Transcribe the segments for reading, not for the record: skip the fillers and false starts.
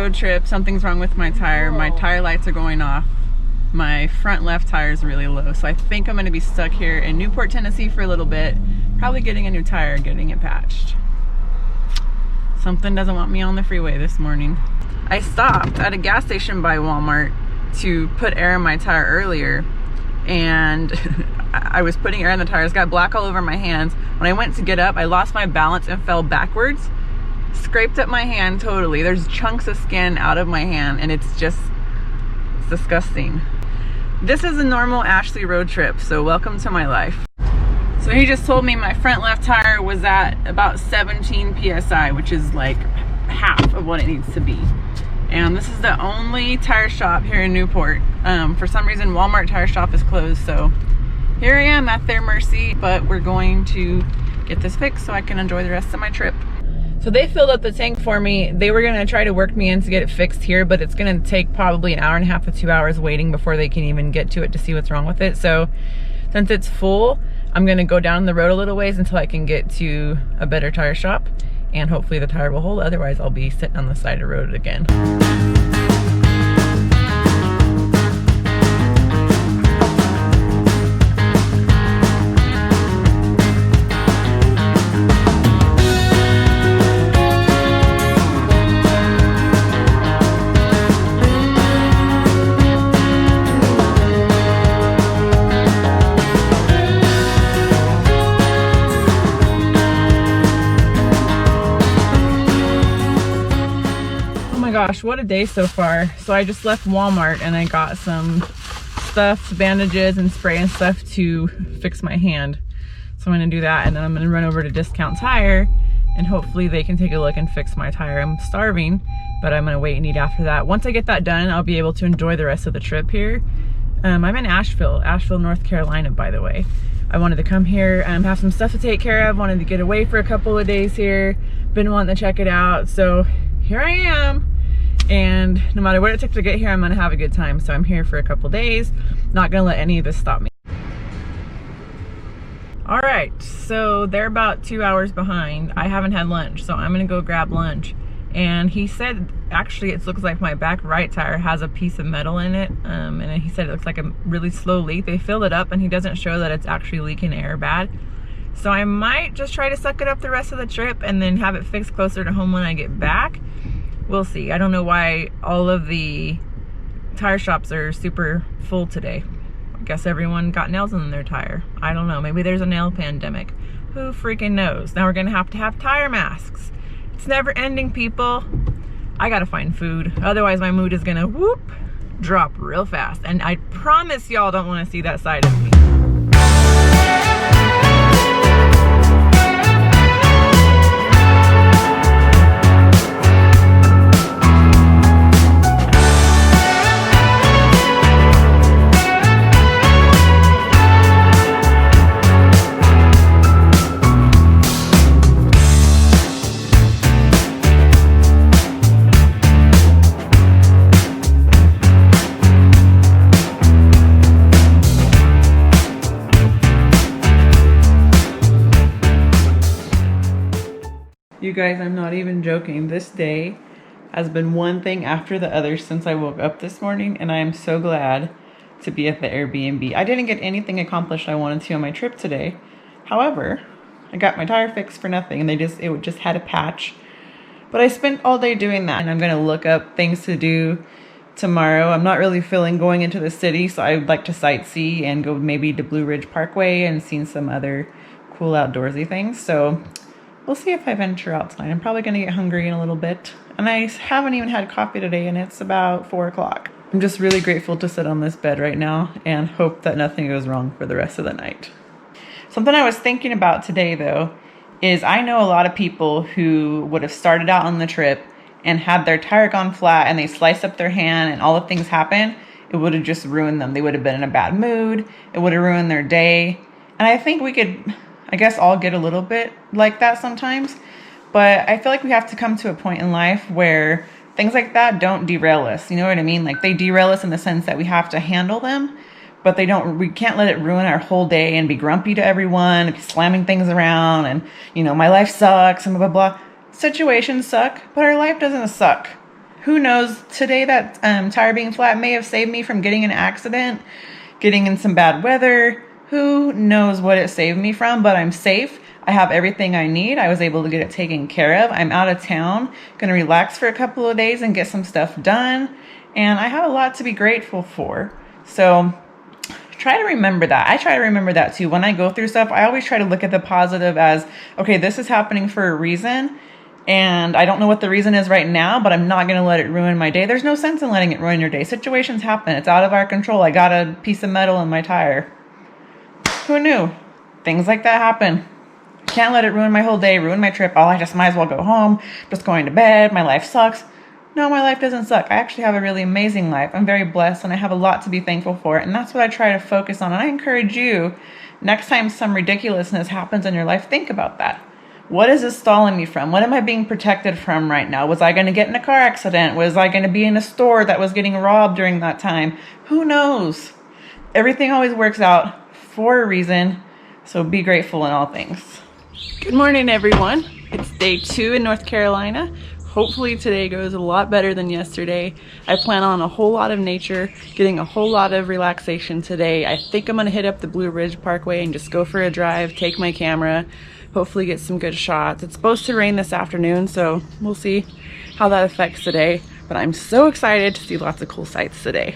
road trip. Something's wrong with my tire. My tire lights are going off. My front left tire is really low, so I think I'm going to be stuck here in Newport, Tennessee for a little bit, probably getting a new tire, getting it patched. Something doesn't want me on the freeway this morning. I stopped at a gas station by Walmart to put air in my tire earlier, and I was putting air in the tires, got black all over my hands. When I went to get up, I lost my balance and fell backwards, scraped up my hand totally. There's chunks of skin out of my hand, and it's disgusting. This is a normal Ashley road trip, so welcome to my life. So he just told me my front left tire was at about 17 PSI, which is like half of what it needs to be. And this is the only tire shop here in Newport. For some reason, Walmart tire shop is closed, so here I am at their mercy, but we're going to get this fixed so I can enjoy the rest of my trip. So they filled up the tank for me. They were gonna try to work me in to get it fixed here, but it's gonna take probably an hour and a half to 2 hours waiting before they can even get to it to see what's wrong with it. So since it's full, I'm gonna go down the road a little ways until I can get to a better tire shop, and hopefully the tire will hold. Otherwise, I'll be sitting on the side of the road again. Gosh, what a day so far. So I just left Walmart and I got some stuff, bandages and spray and stuff to fix my hand. So I'm gonna do that, and then I'm gonna run over to Discount Tire and hopefully they can take a look and fix my tire. I'm starving, but I'm gonna wait and eat after that. Once I get that done, I'll be able to enjoy the rest of the trip here. I'm in Asheville, North Carolina, by the way. I wanted to come here and have some stuff to take care of, wanted to get away for a couple of days here, been wanting to check it out, so here I am. And no matter what it took to get here, I'm gonna have a good time. So I'm here for a couple days, not gonna let any of this stop me. All right, so they're about 2 hours behind. I haven't had lunch, so I'm gonna go grab lunch. And he said, actually, it looks like my back right tire has a piece of metal in it. And he said it looks like a really slow leak. They filled it up and he doesn't show that it's actually leaking air bad. So I might just try to suck it up the rest of the trip and then have it fixed closer to home when I get back. We'll see. I don't know why all of the tire shops are super full today. I guess everyone got nails in their tire. I don't know. Maybe there's a nail pandemic. Who freaking knows? Now we're gonna have to have tire masks. It's never ending, people. I gotta find food. Otherwise my mood is gonna whoop, drop real fast. And I promise y'all don't wanna see that side of me. You guys, I'm not even joking. This day has been one thing after the other since I woke up this morning, and I am so glad to be at the Airbnb. I didn't get anything accomplished I wanted to on my trip today. However, I got my tire fixed for nothing, and it just had a patch. But I spent all day doing that, and I'm gonna look up things to do tomorrow. I'm not really feeling going into the city, so I'd like to sightsee and go maybe to Blue Ridge Parkway and see some other cool outdoorsy things. So we'll see if I venture out tonight. I'm probably gonna get hungry in a little bit. And I haven't even had coffee today, and it's about 4 o'clock. I'm just really grateful to sit on this bed right now and hope that nothing goes wrong for the rest of the night. Something I was thinking about today though, is I know a lot of people who would have started out on the trip and had their tire gone flat and they sliced up their hand and all the things happen, it would have just ruined them. They would have been in a bad mood. It would have ruined their day. And I think we could, I guess, all get a little bit like that sometimes. But I feel like we have to come to a point in life where things like that don't derail us. You know what I mean? Like, they derail us in the sense that we have to handle them, but we can't let it ruin our whole day and be grumpy to everyone, and be slamming things around and, my life sucks and blah, blah, blah. Situations suck, but our life doesn't suck. Who knows, today that tire being flat may have saved me from getting in an accident, getting in some bad weather. Who knows what it saved me from, but I'm safe. I have everything I need. I was able to get it taken care of. I'm out of town, gonna relax for a couple of days and get some stuff done. And I have a lot to be grateful for. So try to remember that. I try to remember that too. When I go through stuff, I always try to look at the positive as, okay, this is happening for a reason. And I don't know what the reason is right now, but I'm not going to let it ruin my day. There's no sense in letting it ruin your day. Situations happen. It's out of our control. I got a piece of metal in my tire. Who knew? Things like that happen. Can't let it ruin my whole day, ruin my trip. Oh, I just might as well go home. Just going to bed. My life sucks. No, my life doesn't suck. I actually have a really amazing life. I'm very blessed and I have a lot to be thankful for. And that's what I try to focus on. And I encourage you, next time some ridiculousness happens in your life, think about that. What is this stalling me from? What am I being protected from right now? Was I going to get in a car accident? Was I going to be in a store that was getting robbed during that time? Who knows? Everything always works out for a reason. So be grateful in all things. Good morning, everyone. It's day 2 in North Carolina. Hopefully today goes a lot better than yesterday. I plan on a whole lot of nature, getting a whole lot of relaxation today. I think I'm going to hit up the Blue Ridge Parkway and just go for a drive, take my camera, hopefully get some good shots. It's supposed to rain this afternoon, so we'll see how that affects today. But I'm so excited to see lots of cool sights today.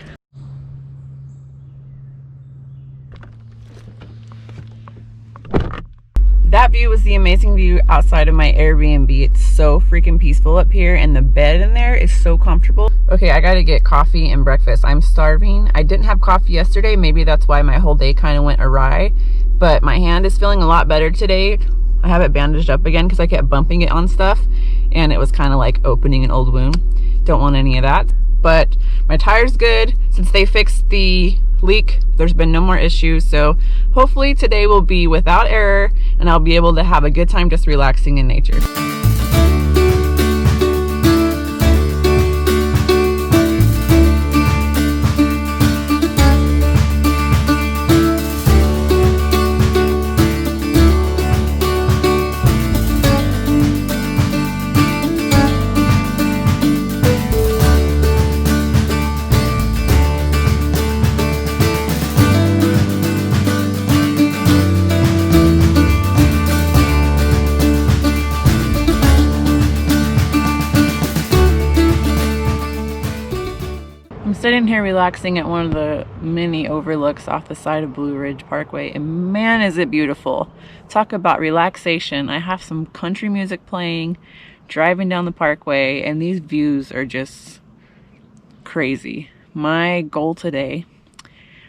That view was the amazing view outside of my Airbnb. It's so freaking peaceful up here and the bed in there is so comfortable. Okay, I gotta get coffee and breakfast. I'm starving. I didn't have coffee yesterday. Maybe that's why my whole day kind of went awry, but my hand is feeling a lot better today. I have it bandaged up again because I kept bumping it on stuff and it was kind of like opening an old wound. Don't want any of that. But my tire's good. Since they fixed the leak, there's been no more issues. So hopefully today will be without error and I'll be able to have a good time just relaxing in nature. Sitting here relaxing at one of the many overlooks off the side of Blue Ridge Parkway, and man is it beautiful. Talk about relaxation. I have some country music playing, driving down the parkway, and these views are just crazy. My goal today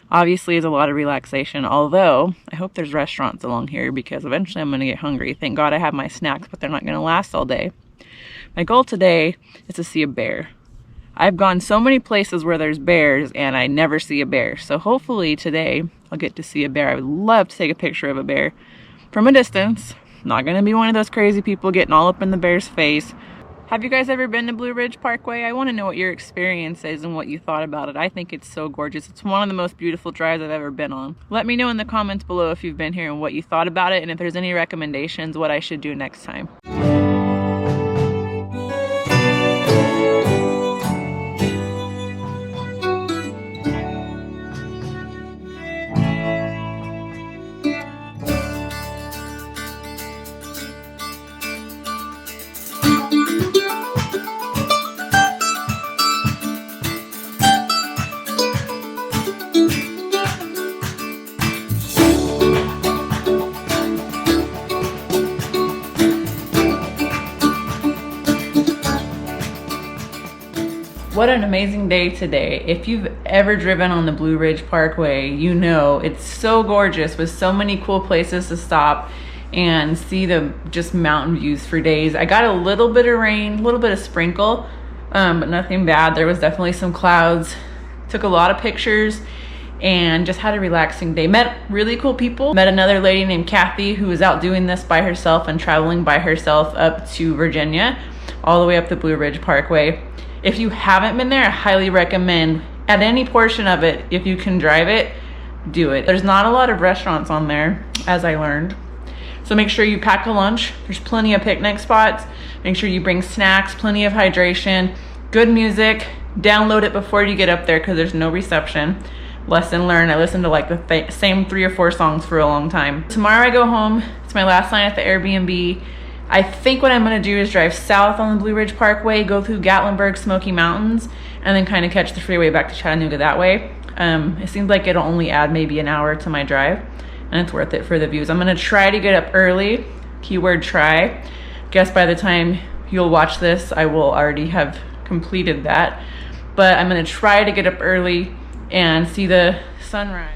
obviously is a lot of relaxation, although I hope there's restaurants along here because eventually I'm going to get hungry. Thank God I have my snacks, but they're not going to last all day. My goal today is to see a bear. I've gone so many places where there's bears and I never see a bear. So hopefully today I'll get to see a bear. I would love to take a picture of a bear from a distance. I'm not going to be one of those crazy people getting all up in the bear's face. Have you guys ever been to Blue Ridge Parkway? I want to know what your experience is and what you thought about it. I think it's so gorgeous. It's one of the most beautiful drives I've ever been on. Let me know in the comments below if you've been here and what you thought about it, and if there's any recommendations what I should do next time. What an amazing day today. If you've ever driven on the Blue Ridge Parkway, you know it's so gorgeous with so many cool places to stop and see the just mountain views for days. I got a little bit of rain, a little bit of sprinkle, but nothing bad. There was definitely some clouds. Took a lot of pictures and just had a relaxing day. Met really cool people. Met another lady named Kathy who was out doing this by herself and traveling by herself up to Virginia, all the way up the Blue Ridge Parkway. If you haven't been there, I highly recommend at any portion of it, if you can drive it, do it. There's not a lot of restaurants on there, as I learned. So make sure you pack a lunch. There's plenty of picnic spots. Make sure you bring snacks, plenty of hydration, Good music. Download it before you get up there because there's no reception. Lesson learned. I listened to like the same 3 or 4 songs for a long time. Tomorrow I go home. It's my last night at the Airbnb. I think what I'm gonna do is drive south on the Blue Ridge Parkway, go through Gatlinburg, Smoky Mountains, and then kind of catch the freeway back to Chattanooga that way. It seems like it'll only add maybe an hour to my drive, and it's worth it for the views. I'm gonna try to get up early, keyword try. Guess by the time you'll watch this, I will already have completed that. But I'm gonna try to get up early and see the sunrise.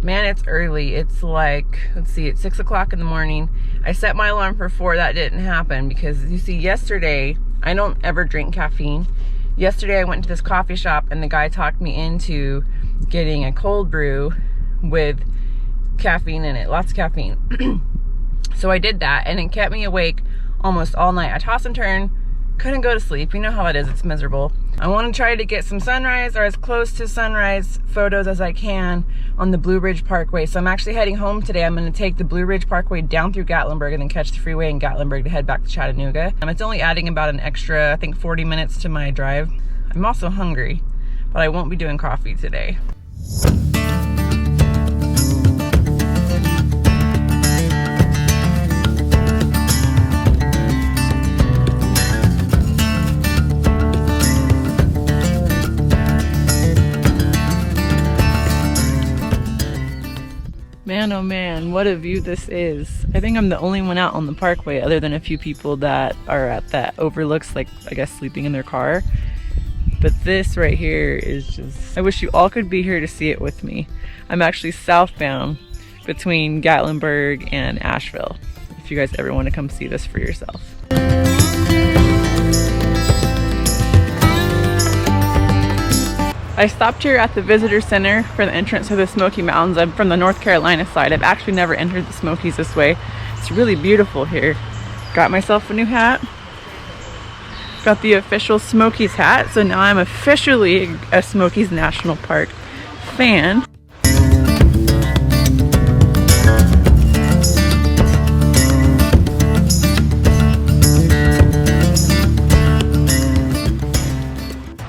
Man, it's early. It's like, let's see, it's 6 o'clock in the morning. I set my alarm for 4. That didn't happen because you see, yesterday, I don't ever drink caffeine. Yesterday I went to this coffee shop and the guy talked me into getting a cold brew with caffeine in it, lots of caffeine. So I did that and it kept me awake almost all night. I tossed and turned, couldn't go to sleep. You know how it is, it's miserable. I want to try to get some sunrise or as close to sunrise photos as I can on the Blue Ridge Parkway. So I'm actually heading home today. I'm going to take the Blue Ridge Parkway down through Gatlinburg and then catch the freeway in Gatlinburg to head back to Chattanooga. It's only adding about an extra, I think 40 minutes to my drive. I'm also hungry, but I won't be doing coffee today. Man, oh man, what a view this is. I think I'm the only one out on the parkway other than a few people that are at that overlooks, like, I guess, sleeping in their car. But this right here is just, I wish you all could be here to see it with me. I'm actually southbound between Gatlinburg and Asheville, if you guys ever want to come see this for yourself. I stopped here at the visitor center for the entrance to the Smoky Mountains. I'm from the North Carolina side. I've actually never entered the Smokies this way. It's really beautiful here. Got myself a new hat. Got the official Smokies hat. So now I'm officially a Smokies National Park fan.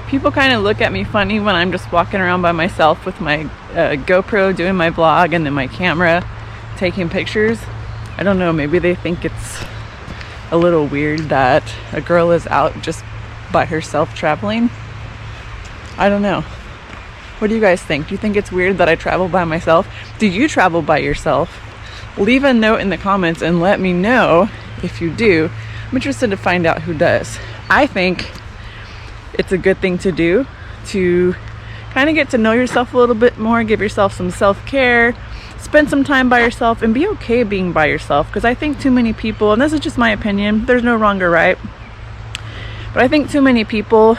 People kind of look at me funny when I'm just walking around by myself with my GoPro doing my vlog and then my camera taking pictures. I don't know, maybe they think it's a little weird that a girl is out just by herself traveling. I don't know. What do you guys think? Do you think it's weird that I travel by myself? Do you travel by yourself? Leave a note in the comments and let me know if you do. I'm interested to find out who does. I think it's a good thing to do to kind of get to know yourself a little bit more, give yourself some self-care, spend some time by yourself, and be okay being by yourself. Because I think too many people, and this is just my opinion, there's no wrong or right, but I think too many people,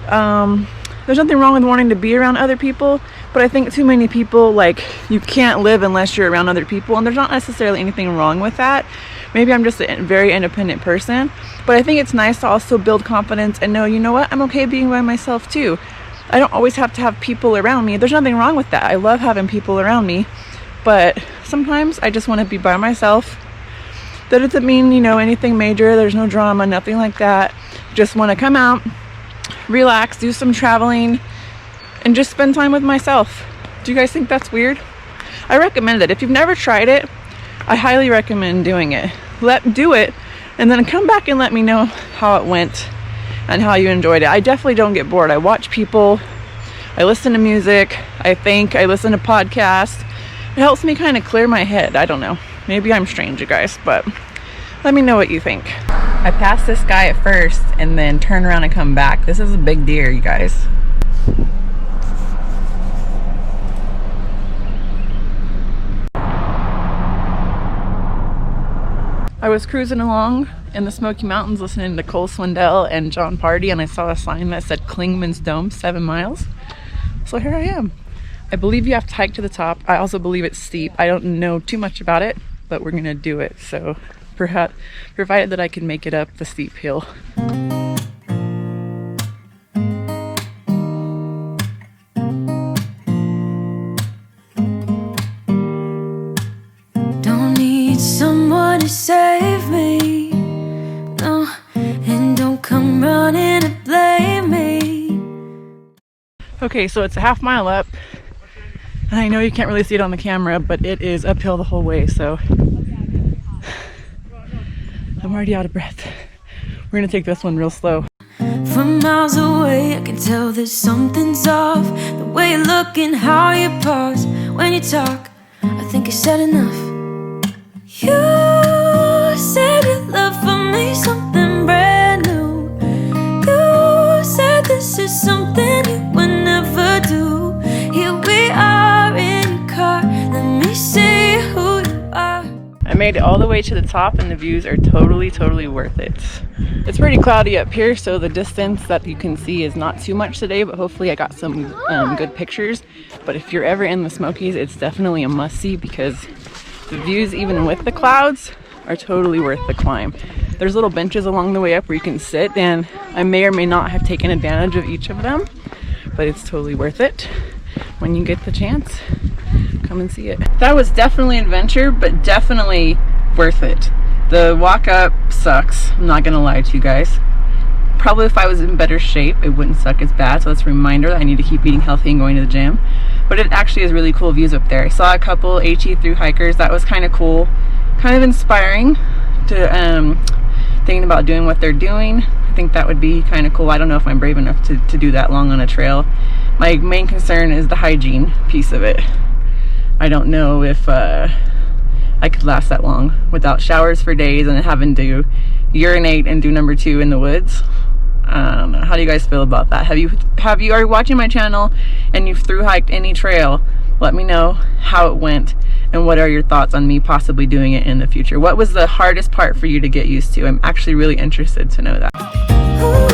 there's nothing wrong with wanting to be around other people, but I think too many people, like, you can't live unless you're around other people, and there's not necessarily anything wrong with that. Maybe I'm just a very independent person, but I think it's nice to also build confidence and know, you know what, I'm okay being by myself too. I don't always have to have people around me. There's nothing wrong with that. I love having people around me, but sometimes I just want to be by myself. That doesn't mean, you know, anything major. There's no drama, nothing like that. Just want to come out, relax, do some traveling, and just spend time with myself. Do you guys think that's weird? I recommend it. If you've never tried it, I highly recommend doing it. Do it and then come back and let me know how it went and how you enjoyed it. I definitely don't get bored. I watch people, I listen to music, I think, I listen to podcasts. It helps me kind of clear my head. I don't know. Maybe I'm strange, you guys, but let me know what you think. I passed this guy at first and then turn around and come back. This is a big deer, you guys. I was cruising along in the Smoky Mountains listening to Cole Swindell and John Party, and I saw a sign that said Klingman's Dome, 7 miles. So here I am. I believe you have to hike to the top. I also believe it's steep. I don't know too much about it, but we're gonna do it. So provided that I can make it up the steep hill. Don't need Okay, so it's a half mile up. And I know you can't really see it on the camera, but it is uphill the whole way, so I'm already out of breath. We're gonna take this one real slow. From miles away, I can tell that something's off. The way you look and how you pause when you talk, I think you said enough. You said your love for me something brand new. You said this is something you would never do. Here we are in your car, let me see who you are. I made it all the way to the top and the views are totally worth it. It's pretty cloudy up here, so the distance that you can see is not too much today, but hopefully I got some good pictures. But if you're ever in the Smokies, it's definitely a must-see because the views, even with the clouds, are totally worth the climb. There's little benches along the way up where you can sit, and I may or may not have taken advantage of each of them, but it's totally worth it. When you get the chance, come and see it. That was definitely an adventure, but definitely worth it. The walk up sucks, I'm not gonna lie to you guys. Probably if I was in better shape, it wouldn't suck as bad, so that's a reminder that I need to keep eating healthy and going to the gym. But it actually has really cool views up there. I saw a couple HE through hikers, that was kind of cool, kind of inspiring to thinking about doing what they're doing. I think that would be kind of cool. I don't know if I'm brave enough to do that long on a trail. My main concern is the hygiene piece of it. I don't know if I could last that long without showers for days and having to urinate and do number 2 in the woods. I don't know. How do you guys feel about that? Are you watching my channel and you've thru hiked any trail? Let me know how it went and what are your thoughts on me possibly doing it in the future. What was the hardest part for you to get used to? I'm actually really interested to know that.